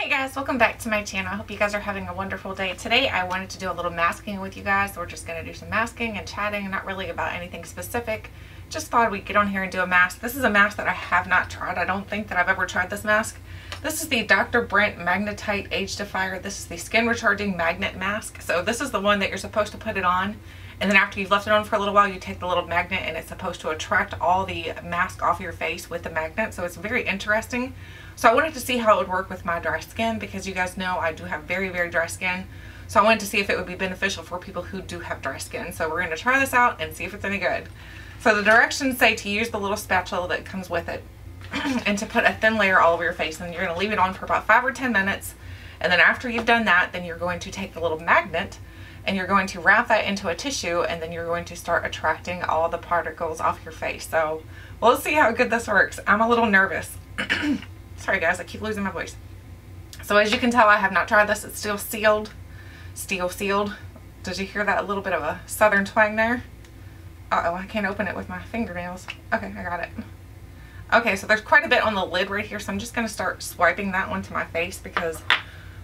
Hey guys, welcome back to my channel. I hope you guys are having a wonderful day. Today I wanted to do a little masking with you guys. We're just going to do some masking and chatting, not really about anything specific. Just thought we'd get on here and do a mask. This is a mask that I have not tried. I don't think that I've ever tried this mask. This is the Dr. Brandt Magnetight Age-Defier. This is the skin recharging magnet mask. So this is the one that you're supposed to put it on, and then after you've left it on for a little while, you take the little magnet and it's supposed to attract all the mask off your face with the magnet. So it's very interesting. So I wanted to see how it would work with my dry skin, because you guys know I do have very, very dry skin. So I wanted to see if it would be beneficial for people who do have dry skin. So we're going to try this out and see if it's any good. So the directions say to use the little spatula that comes with it and to put a thin layer all over your face. And you're going to leave it on for about 5 or 10 minutes. And then after you've done that, then you're going to take the little magnet and you're going to wrap that into a tissue, and then you're going to start attracting all the particles off your face. So we'll see how good this works. I'm a little nervous. Sorry guys, I keep losing my voice. So as you can tell, I have not tried this. It's still sealed. Steel sealed. Did you hear that little bit of a southern twang there? Uh-oh, I can't open it with my fingernails. Okay, I got it. Okay, so there's quite a bit on the lid right here, so I'm just going to start swiping that one to my face, because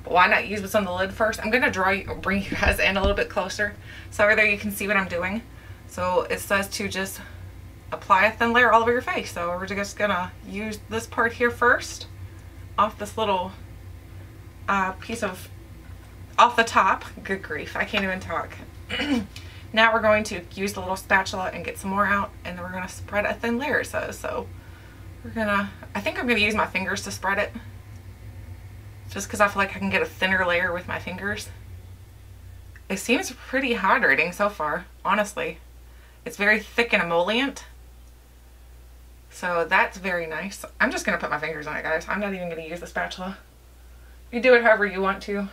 why not use what's on the lid first? I'm going to bring you guys in a little bit closer so over there you can see what I'm doing. So it says to just apply a thin layer all over your face. So we're just going to use this part here first, off this little piece of, off the top. Good grief, I can't even talk. Now we're going to use the little spatula and get some more out, and then we're going to spread a thin layer, it says. So we're going to, I think I'm going to use my fingers to spread it, just because I feel like I can get a thinner layer with my fingers. It seems pretty hydrating so far, honestly. It's very thick and emollient, so that's very nice. I'm just going to put my fingers on it, guys. I'm not even going to use the spatula. You do it however you want to.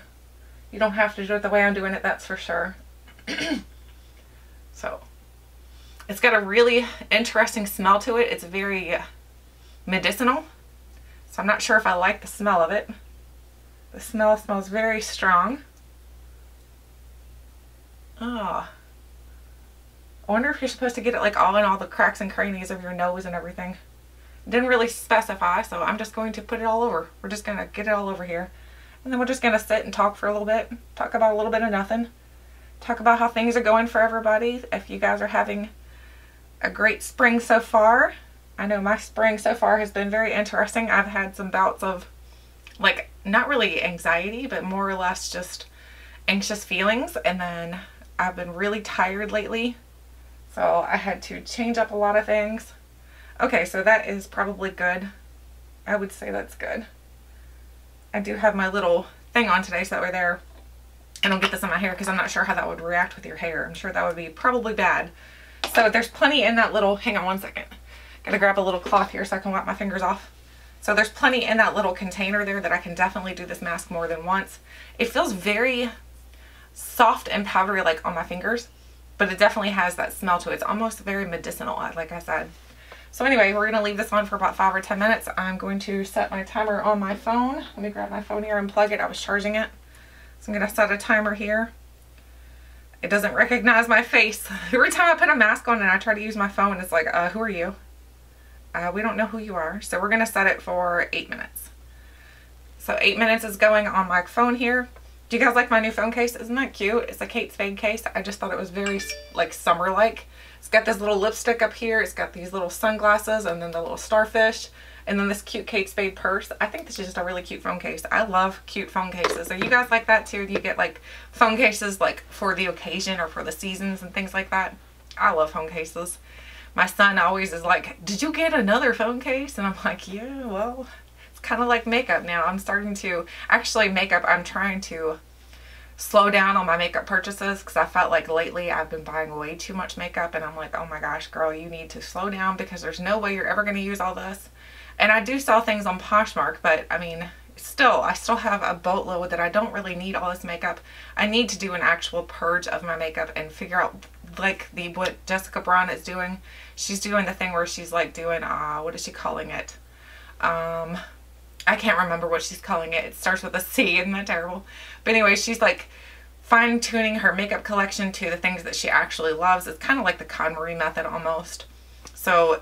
You don't have to do it the way I'm doing it, that's for sure. So, it's got a really interesting smell to it. It's very medicinal, so I'm not sure if I like the smell of it. The smell smells very strong. Ah. I wonder if you're supposed to get it like all in all the cracks and crannies of your nose and everything. It didn't really specify, so I'm just going to put it all over. We're just going to get it all over here. And then we're just going to sit and talk for a little bit. Talk about a little bit of nothing. Talk about how things are going for everybody. If you guys are having a great spring so far. I know my spring so far has been very interesting. I've had some bouts of, like, not really anxiety, but more or less just anxious feelings. And then I've been really tired lately, so I had to change up a lot of things. Okay, so that is probably good. I would say that's good. I do have my little thing on today, so that way there, I don't get this in my hair, because I'm not sure how that would react with your hair. I'm sure that would be probably bad. So there's plenty in that little, hang on one second. Gotta grab a little cloth here so I can wipe my fingers off. So there's plenty in that little container there that I can definitely do this mask more than once. It feels very soft and powdery, like on my fingers, but it definitely has that smell to it. It's almost very medicinal, like I said. So anyway, we're gonna leave this on for about 5 or 10 minutes. I'm going to set my timer on my phone. Let me grab my phone here and plug it. I was charging it. So I'm gonna set a timer here. It doesn't recognize my face. Every time I put a mask on and I try to use my phone, it's like, who are you? We don't know who you are. So we're going to set it for 8 minutes. So 8 minutes is going on my phone here. Do you guys like my new phone case? Isn't that cute? It's a Kate Spade case. I just thought it was very like summer-like. It's got this little lipstick up here. It's got these little sunglasses and then the little starfish. And then this cute Kate Spade purse. I think this is just a really cute phone case. I love cute phone cases. Are you guys like that too? Do you get like phone cases like for the occasion or for the seasons and things like that? I love phone cases. My son always is like, did you get another phone case? And I'm like, yeah, well, it's kind of like makeup now. I'm starting to, actually makeup, I'm trying to slow down on my makeup purchases, because I felt like lately I've been buying way too much makeup, and I'm like, oh my gosh, girl, you need to slow down, because there's no way you're ever going to use all this. And I do sell things on Poshmark, but I mean, I still have a boatload that I don't really need all this makeup. I need to do an actual purge of my makeup and figure out like what Jessica Braun is doing. She's doing the thing where she's like doing, what is she calling it? I can't remember what she's calling it. It starts with a C, isn't that terrible? But anyway, she's like fine-tuning her makeup collection to the things that she actually loves. It's kind of like the KonMari method almost. So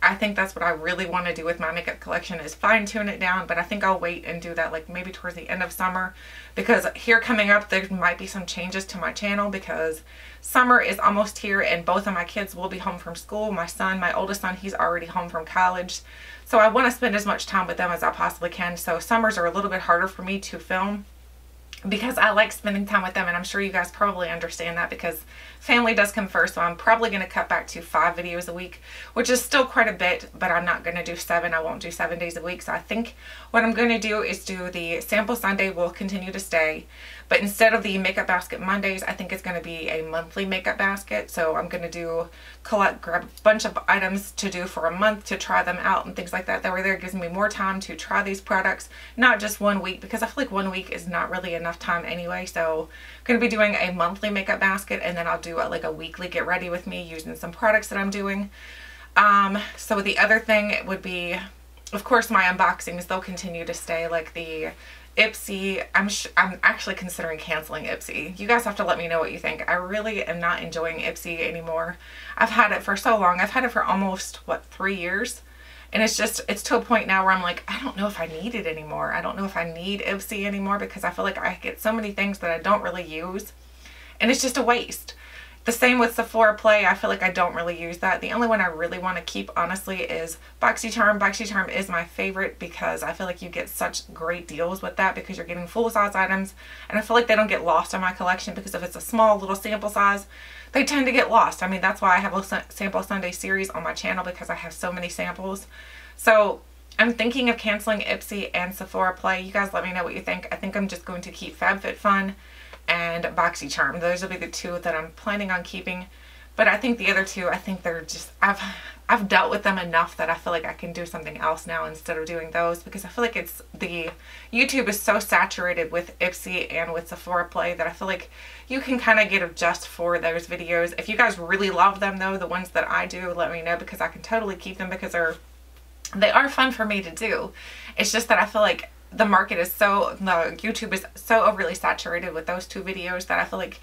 I think that's what I really want to do with my makeup collection, is fine tune it down. But I think I'll wait and do that like maybe towards the end of summer, because here coming up there might be some changes to my channel because summer is almost here and both of my kids will be home from school. My oldest son, he's already home from college. So I want to spend as much time with them as I possibly can. So summers are a little bit harder for me to film because I like spending time with them, and I'm sure you guys probably understand that because family does come first. So I'm probably going to cut back to 5 videos a week, which is still quite a bit, but I'm not going to do 7. I won't do 7 days a week. So I think what I'm going to do is do the sample Sunday will continue to stay, but instead of the makeup basket Mondays, I think it's going to be a monthly makeup basket. So I'm going to grab a bunch of items to do for a month to try them out and things like that. That way there gives me more time to try these products, not just 1 week, because I feel like 1 week is not really enough time anyway. So I'm going to be doing a monthly makeup basket, and then I'll do like a weekly get ready with me using some products that I'm doing. So the other thing would be, of course, my unboxings. They'll continue to stay, like the Ipsy. I'm actually considering canceling Ipsy. You guys have to let me know what you think. I really am not enjoying Ipsy anymore. I've had it for so long. I've had it for almost, what, 3 years? And it's to a point now where I'm like, I don't know if I need it anymore. I don't know if I need Ipsy anymore because I feel like I get so many things that I don't really use. And it's just a waste. The same with Sephora Play. I feel like I don't really use that. The only one I really want to keep, honestly, is BoxyCharm. BoxyCharm is my favorite because I feel like you get such great deals with that because you're getting full-size items. And I feel like they don't get lost in my collection because if it's a small little sample size, they tend to get lost. I mean, that's why I have a Sample Sunday series on my channel, because I have so many samples. So I'm thinking of canceling Ipsy and Sephora Play. You guys let me know what you think. I think I'm just going to keep FabFitFun and BoxyCharm. Those will be the 2 that I'm planning on keeping. But I think the other 2, I think they're just, I've dealt with them enough that I feel like I can do something else now instead of doing those, because I feel like YouTube is so saturated with Ipsy and with Sephora Play that I feel like you can kind of get it just for those videos. If you guys really love them though, the ones that I do, let me know, because I can totally keep them because they are fun for me to do. It's just that I feel like the YouTube is so overly saturated with those 2 videos that I feel like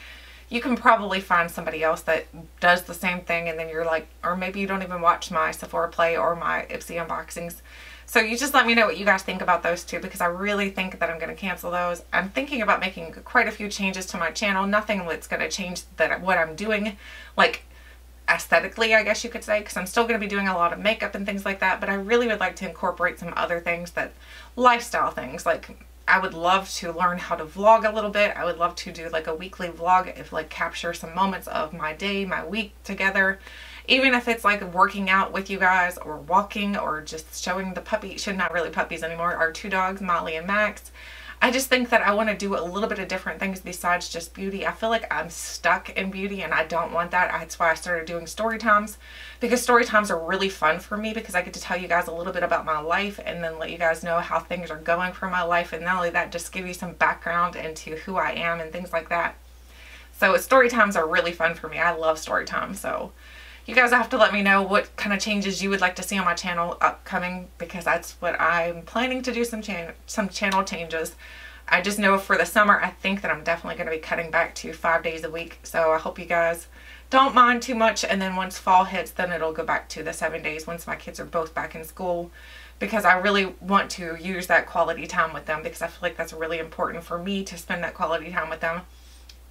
you can probably find somebody else that does the same thing, and then you're like, or maybe you don't even watch my Sephora Play or my Ipsy unboxings. So you just let me know what you guys think about those 2, because I really think that I'm going to cancel those. I'm thinking about making quite a few changes to my channel. Nothing that's going to change what I'm doing, like aesthetically, I guess you could say, because I'm still going to be doing a lot of makeup and things like that, but I really would like to incorporate some other things, that lifestyle things. Like I would love to learn how to vlog a little bit. I would love to do like a weekly vlog, if like capture some moments of my day, my week together, even if it's like working out with you guys or walking or just showing the not really puppies anymore, our 2 dogs, Molly and Max. I just think that I want to do a little bit of different things besides just beauty. I feel like I'm stuck in beauty and I don't want that. That's why I started doing story times, because story times are really fun for me, because I get to tell you guys a little bit about my life and then let you guys know how things are going for my life, and not only that, just give you some background into who I am and things like that. So story times are really fun for me. I love story time. So you guys have to let me know what kind of changes you would like to see on my channel upcoming, because that's what I'm planning to do, some channel changes. I just know for the summer, I think that I'm definitely going to be cutting back to 5 days a week. So I hope you guys don't mind too much. And then once fall hits, then it'll go back to the 7 days once my kids are both back in school, because I really want to use that quality time with them, because I feel like that's really important for me to spend that quality time with them.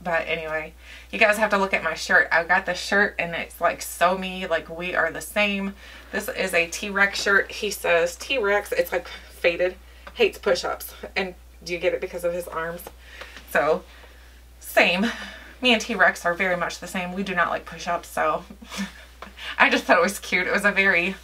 But anyway, you guys have to look at my shirt. I got this shirt and it's like so me, like we are the same. This is a T-Rex shirt. He says T-Rex, it's like faded, hates push-ups. And do you get it because of his arms? So same. Me and T-Rex are very much the same. We do not like push-ups. So I just thought it was cute. It was a very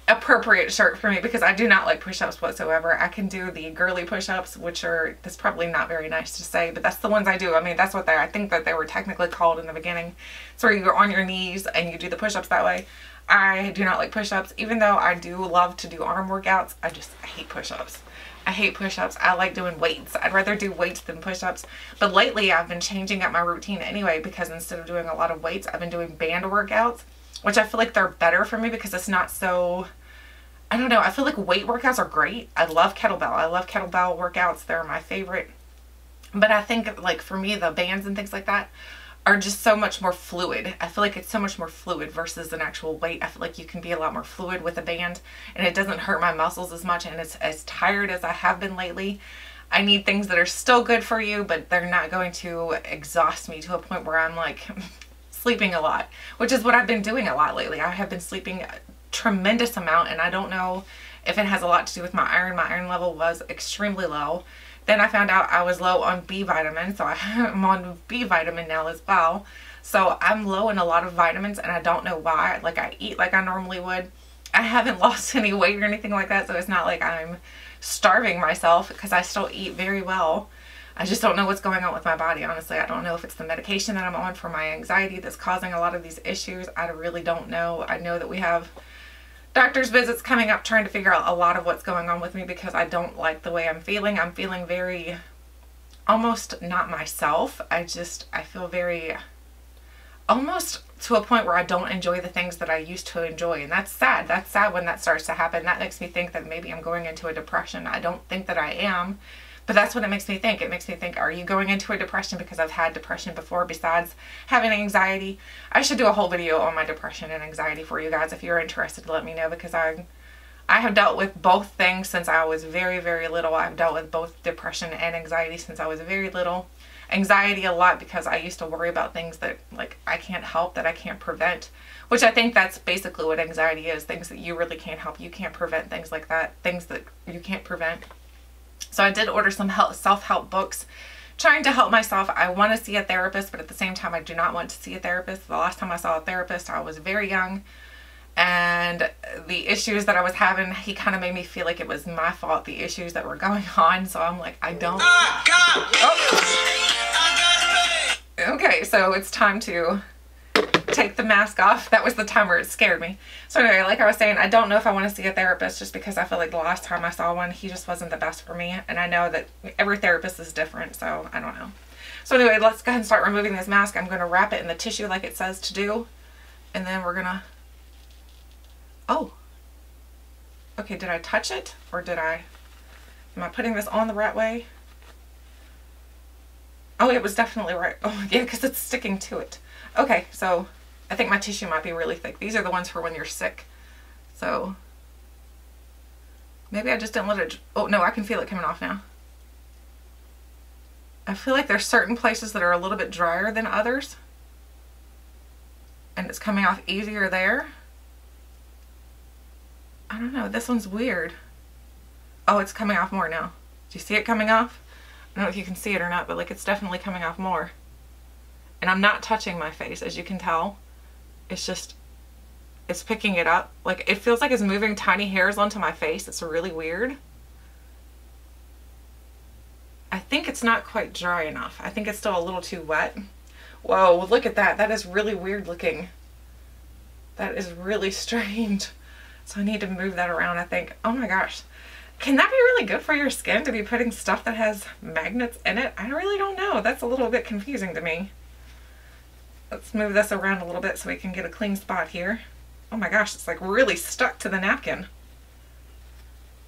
appropriate shirt for me because I do not like push-ups whatsoever. I can do the girly push-ups, which are, that's probably not very nice to say, but that's the ones I do. I mean, that's what I think that they were technically called in the beginning. So you're on your knees and you do the push-ups that way. I do not like push-ups, even though I do love to do arm workouts. I hate push-ups. I hate push-ups. I like doing weights. I'd rather do weights than push-ups. But lately I've been changing up my routine anyway, because instead of doing a lot of weights, I've been doing band workouts, which I feel like they're better for me because it's not so, I don't know. I feel like weight workouts are great. I love kettlebell. I love kettlebell workouts. They're my favorite. But I think like for me, the bands and things like that are just so much more fluid. I feel like it's so much more fluid versus an actual weight. I feel like you can be a lot more fluid with a band and it doesn't hurt my muscles as much, and it's as tired as I have been lately. I need things that are still good for you, but they're not going to exhaust me to a point where I'm like sleeping a lot, which is what I've been doing a lot lately. I have been sleeping a tremendous amount, and I don't know if it has a lot to do with my iron. My iron level was extremely low. Then I found out I was low on B vitamin, so I'm on B vitamin now as well. So I'm low in a lot of vitamins, and I don't know why. Like, I eat like I normally would. I haven't lost any weight or anything like that, so it's not like I'm starving myself, because I still eat very well. I just don't know what's going on with my body, honestly. I don't know if it's the medication that I'm on for my anxiety that's causing a lot of these issues. I really don't know. I know that we have doctor's visits coming up, trying to figure out a lot of what's going on with me, because I don't like the way I'm feeling. I'm feeling very, almost not myself. I feel very, almost to a point where I don't enjoy the things that I used to enjoy. And that's sad. That's sad when that starts to happen. That makes me think that maybe I'm going into a depression. I don't think that I am, but that's what it makes me think. It makes me think, are you going into a depression? Because I've had depression before besides having anxiety. I should do a whole video on my depression and anxiety for you guys. If you're interested, let me know, because I have dealt with both things since I was very, very little. I've dealt with both depression and anxiety since I was very little. Anxiety a lot because I used to worry about things that, like, I can't help, that I can't prevent, which I think that's basically what anxiety is. Things that you really can't help. You can't prevent things like that. Things that you can't prevent. So I did order some self-help books, trying to help myself. I want to see a therapist, but at the same time, I do not want to see a therapist. The last time I saw a therapist, I was very young, and the issues that I was having, he kind of made me feel like it was my fault, the issues that were going on. So I'm like, I don't. Okay, so it's time to take the mask off. That was the time where it scared me. So anyway, like I was saying, I don't know if I want to see a therapist, just because I feel like the last time I saw one, he just wasn't the best for me. And I know that every therapist is different, so I don't know. So anyway, let's go ahead and start removing this mask. I'm going to wrap it in the tissue like it says to do. And then we're going to... Oh. Okay, did I touch it? Or did I... Am I putting this on the right way? Oh, it was definitely right. Oh, yeah, because it's sticking to it. Okay, so I think my tissue might be really thick. These are the ones for when you're sick. So maybe I just didn't let it... Oh, no, I can feel it coming off now. I feel like there's certain places that are a little bit drier than others, and it's coming off easier there. I don't know. This one's weird. Oh, it's coming off more now. Do you see it coming off? I don't know if you can see it or not, but like, it's definitely coming off more. And I'm not touching my face, as you can tell. It's just, it's picking it up. Like, it feels like it's moving tiny hairs onto my face. It's really weird. I think it's not quite dry enough. I think it's still a little too wet. Whoa, look at that. That is really weird looking. That is really strange. So I need to move that around, I think. Oh my gosh. Can that be really good for your skin, to be putting stuff that has magnets in it? I really don't know. That's a little bit confusing to me. Let's move this around a little bit so we can get a clean spot here. Oh my gosh, it's like really stuck to the napkin.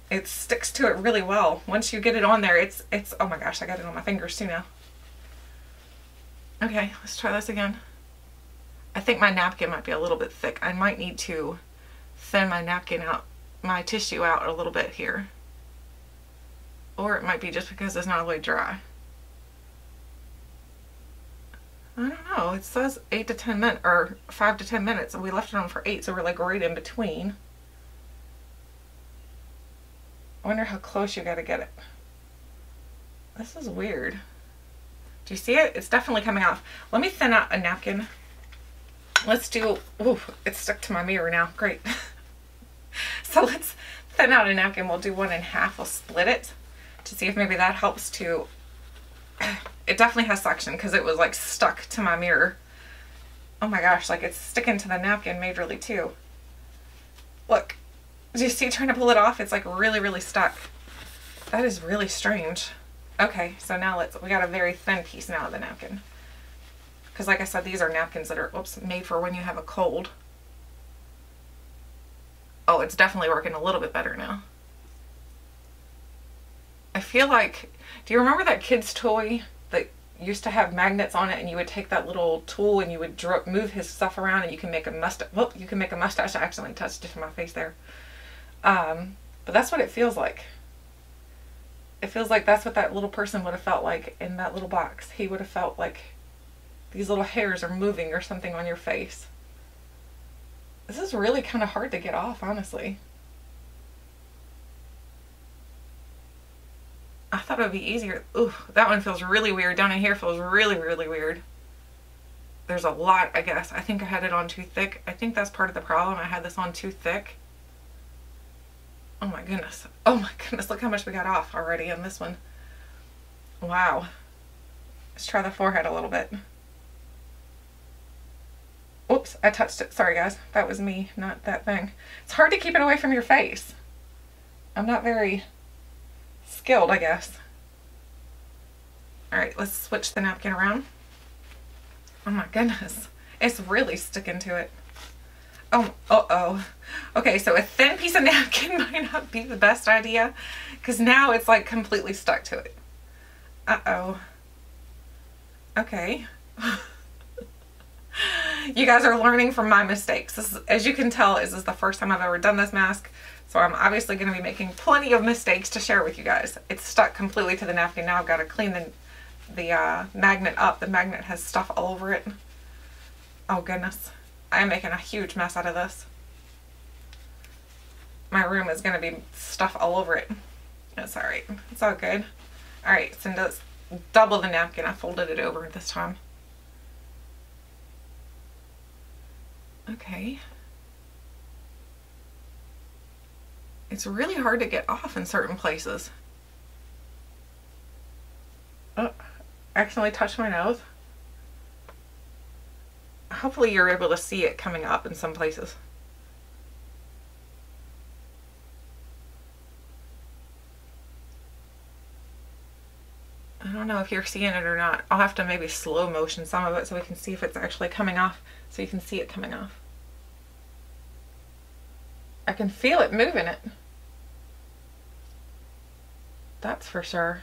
It sticks to it really well. Once you get it on there, it's, oh my gosh, I got it on my fingers too now. Okay, let's try this again. I think my napkin might be a little bit thick. I might need to thin my napkin out, my tissue out a little bit here. Or it might be just because it's not all the way dry. I don't know. It says 8 to 10 minutes, or 5 to 10 minutes, and we left it on for 8, so we're like right in between. I wonder how close you gotta get it. This is weird. Do you see it? It's definitely coming off. Let me thin out a napkin. Let's do, ooh, it's stuck to my mirror now. Great. So let's thin out a napkin. We'll do 1 1/2. We'll split it to see if maybe that helps to, it definitely has suction because it was like stuck to my mirror. Oh my gosh, like it's sticking to the napkin majorly too. Look, do you see trying to pull it off? It's like really, really stuck. That is really strange. Okay, so now we got a very thin piece now of the napkin. Because like I said, these are napkins that are, oops, made for when you have a cold. Oh, it's definitely working a little bit better now. I feel like, do you remember that kid's toy that used to have magnets on it, and you would take that little tool and you would move his stuff around, and you can make a mustache. Whoop, you can make a mustache. I accidentally touched it to my face there. But that's what it feels like. It feels like that's what that little person would have felt like in that little box. He would have felt like these little hairs are moving or something on your face. This is really kind of hard to get off, honestly. I thought it would be easier. Ooh, that one feels really weird. Down in here feels really, really weird. There's a lot, I guess. I think I had it on too thick. I think that's part of the problem. I had this on too thick. Oh my goodness. Oh my goodness. Look how much we got off already in this one. Wow. Let's try the forehead a little bit. Oops, I touched it. Sorry guys. That was me, not that thing. It's hard to keep it away from your face. I'm not very skilled, I guess. Alright, let's switch the napkin around. Oh my goodness. It's really sticking to it. Oh, uh-oh. Okay, so a thin piece of napkin might not be the best idea, because now it's like completely stuck to it. Uh-oh. Okay. You guys are learning from my mistakes. This is, as you can tell, this is the first time I've ever done this mask, so I'm obviously going to be making plenty of mistakes to share with you guys. It's stuck completely to the napkin. Now I've got to clean the magnet up. The magnet has stuff all over it. Oh goodness. I'm making a huge mess out of this. My room is going to be stuff all over it. That's alright. It's all good. Alright, so let's double the napkin. I folded it over this time. Okay. It's really hard to get off in certain places. Oh, I accidentally touched my nose. Hopefully you're able to see it coming up in some places. I don't know if you're seeing it or not. I'll have to maybe slow motion some of it so we can see if it's actually coming off, so you can see it coming off. I can feel it moving it. That's for sure.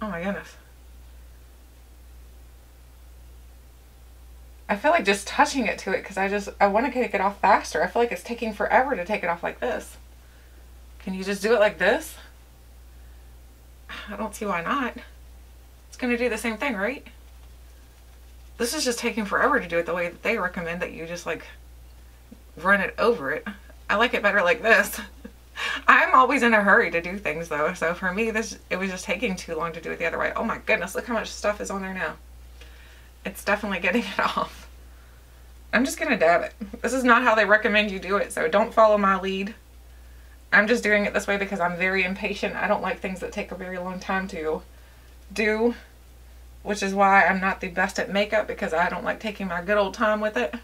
Oh my goodness. I feel like just touching it to it because I want to take it off faster. I feel like it's taking forever to take it off like this. Can you just do it like this? I don't see why not. It's going to do the same thing, right? This is just taking forever to do it the way that they recommend, that you just like run it over it. I like it better like this. I'm always in a hurry to do things though, so for me it was just taking too long to do it the other way. Oh my goodness, look how much stuff is on there now. It's definitely getting it off. I'm just gonna dab it. This is not how they recommend you do it, so don't follow my lead. I'm just doing it this way because I'm very impatient. I don't like things that take a very long time to do, which is why I'm not the best at makeup, because I don't like taking my good old time with it.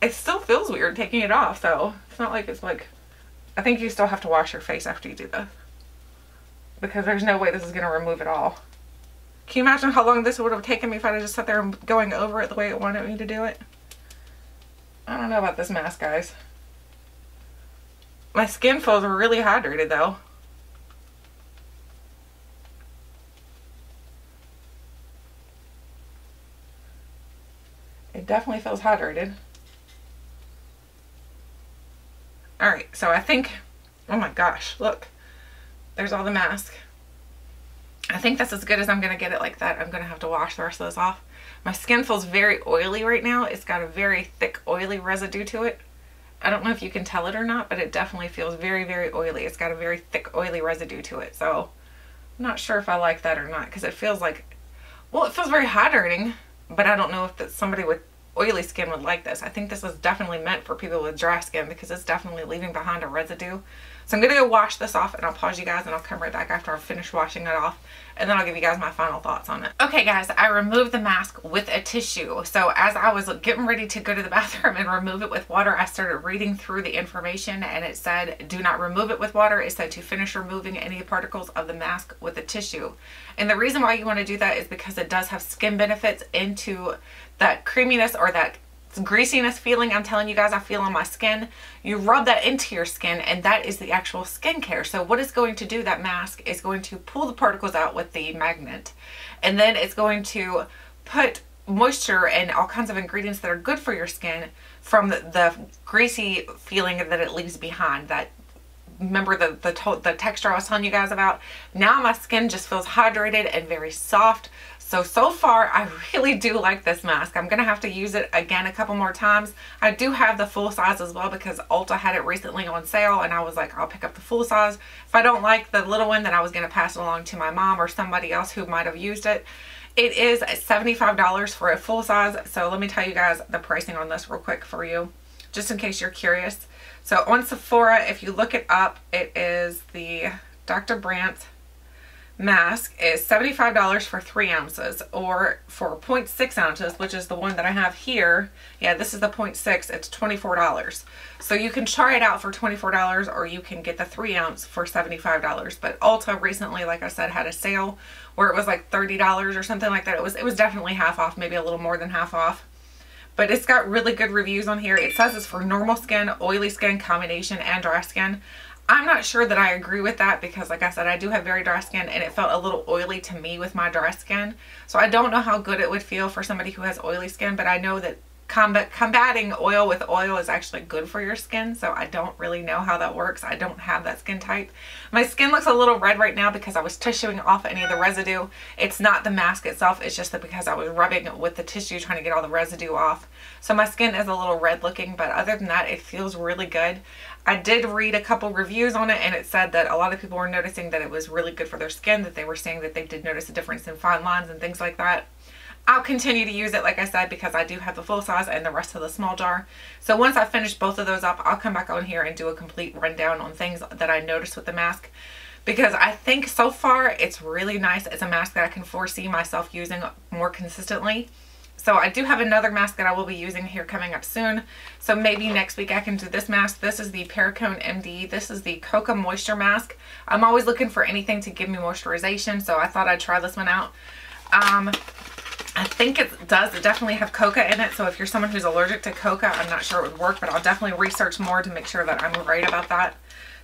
It still feels weird taking it off, though. It's not like it's like... I think you still have to wash your face after you do this, because there's no way this is going to remove it all. Can you imagine how long this would have taken me if I had just sat there and going over it the way it wanted me to do it? I don't know about this mask, guys. My skin feels really hydrated, though. It definitely feels hydrated. Alright, so I think... Oh my gosh, look. There's all the mask. I think that's as good as I'm going to get it like that. I'm going to have to wash the rest of this off. My skin feels very oily right now. It's got a very thick, oily residue to it. I don't know if you can tell it or not, but it definitely feels very, very oily. It's got a very thick, oily residue to it. So, I'm not sure if I like that or not, because it feels like... Well, it feels very hydrating, but I don't know if somebody with oily skin would like this. I think this is definitely meant for people with dry skin, because it's definitely leaving behind a residue. So I'm going to go wash this off, and I'll pause you guys, and I'll come right back after I've finished washing it off, and then I'll give you guys my final thoughts on it. Okay guys, I removed the mask with a tissue. So as I was getting ready to go to the bathroom and remove it with water, I started reading through the information, and it said do not remove it with water. It said to finish removing any particles of the mask with a tissue. And the reason why you want to do that is because it does have skin benefits into that creaminess or that greasiness feeling I'm telling you guys I feel on my skin, you rub that into your skin, and that is the actual skincare. So what it's going to do, that mask is going to pull the particles out with the magnet, and then it's going to put moisture and all kinds of ingredients that are good for your skin from the greasy feeling that it leaves behind. That, remember the texture I was telling you guys about? Now my skin just feels hydrated and very soft. So far, I really do like this mask. I'm going to have to use it again a couple more times. I do have the full size as well because Ulta had it recently on sale, and I was like, I'll pick up the full size. If I don't like the little one, then I was going to pass it along to my mom or somebody else who might have used it. It is $75 for a full size. So let me tell you guys the pricing on this real quick for you, just in case you're curious. So on Sephora, if you look it up, it is the Dr. Brandt mask is $75 for 3 ounces, or for 0.6 ounces, which is the one that I have here. Yeah, this is the 0.6. It's $24. So you can try it out for $24, or you can get the 3 ounce for $75. But Ulta recently, like I said, had a sale where it was like $30 or something like that. It was definitely half off, maybe a little more than half off. But it's got really good reviews on here. It says it's for normal skin, oily skin, combination, and dry skin. I'm not sure that I agree with that because, like I said, I do have very dry skin, and it felt a little oily to me with my dry skin. So I don't know how good it would feel for somebody who has oily skin, but I know that combating oil with oil is actually good for your skin. So I don't really know how that works. I don't have that skin type. My skin looks a little red right now because I was tissuing off any of the residue. It's not the mask itself. It's just that because I was rubbing it with the tissue trying to get all the residue off. So my skin is a little red looking, but other than that, it feels really good. I did read a couple reviews on it, and it said that a lot of people were noticing that it was really good for their skin, that they were saying that they did notice a difference in fine lines and things like that. I'll continue to use it, like I said, because I do have the full size and the rest of the small jar. So once I finish both of those up, I'll come back on here and do a complete rundown on things that I noticed with the mask, because I think so far it's really nice. It's a mask that I can foresee myself using more consistently. So I do have another mask that I will be using here coming up soon. So maybe next week I can do this mask. This is the Perricone MD. This is the Coca Moisture Mask. I'm always looking for anything to give me moisturization, so I thought I'd try this one out. I think it does definitely have coca in it, so if you're someone who's allergic to coca, I'm not sure it would work, but I'll definitely research more to make sure that I'm right about that.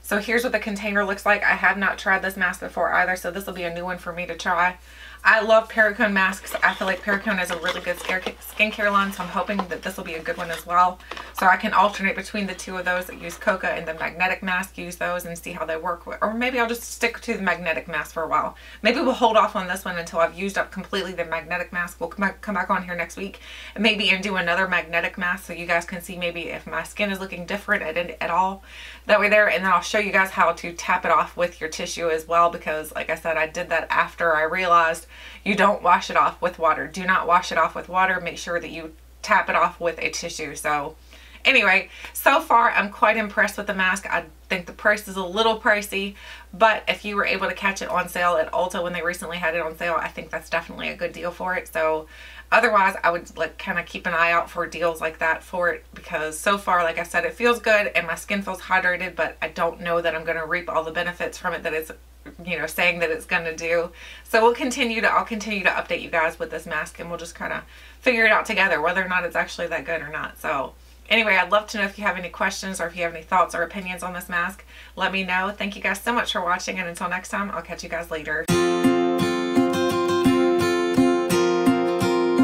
So here's what the container looks like. I have not tried this mask before either, so this will be a new one for me to try. I love Perricone masks. I feel like Perricone is a really good skincare line, so I'm hoping that this will be a good one as well. So I can alternate between the two of those that use coca and the magnetic mask, use those and see how they work. Or maybe I'll just stick to the magnetic mask for a while. Maybe we'll hold off on this one until I've used up completely the magnetic mask. We'll come back on here next week and maybe do another magnetic mask so you guys can see maybe if my skin is looking different at all. That way there, and then I'll show you guys how to tap it off with your tissue as well, because like I said, I did that after I realized you don't wash it off with water. Do not wash it off with water. Make sure that you tap it off with a tissue. So anyway, so far I'm quite impressed with the mask. I think the price is a little pricey, but if you were able to catch it on sale at Ulta when they recently had it on sale, I think that's definitely a good deal for it. So otherwise, I would like kind of keep an eye out for deals like that for it, because so far, like I said, it feels good and my skin feels hydrated, but I don't know that I'm going to reap all the benefits from it that it's, you know, saying that it's going to do. So I'll continue to update you guys with this mask, and we'll just kind of figure it out together whether or not it's actually that good or not. So anyway, I'd love to know if you have any questions or if you have any thoughts or opinions on this mask. Let me know. Thank you guys so much for watching, and until next time, I'll catch you guys later.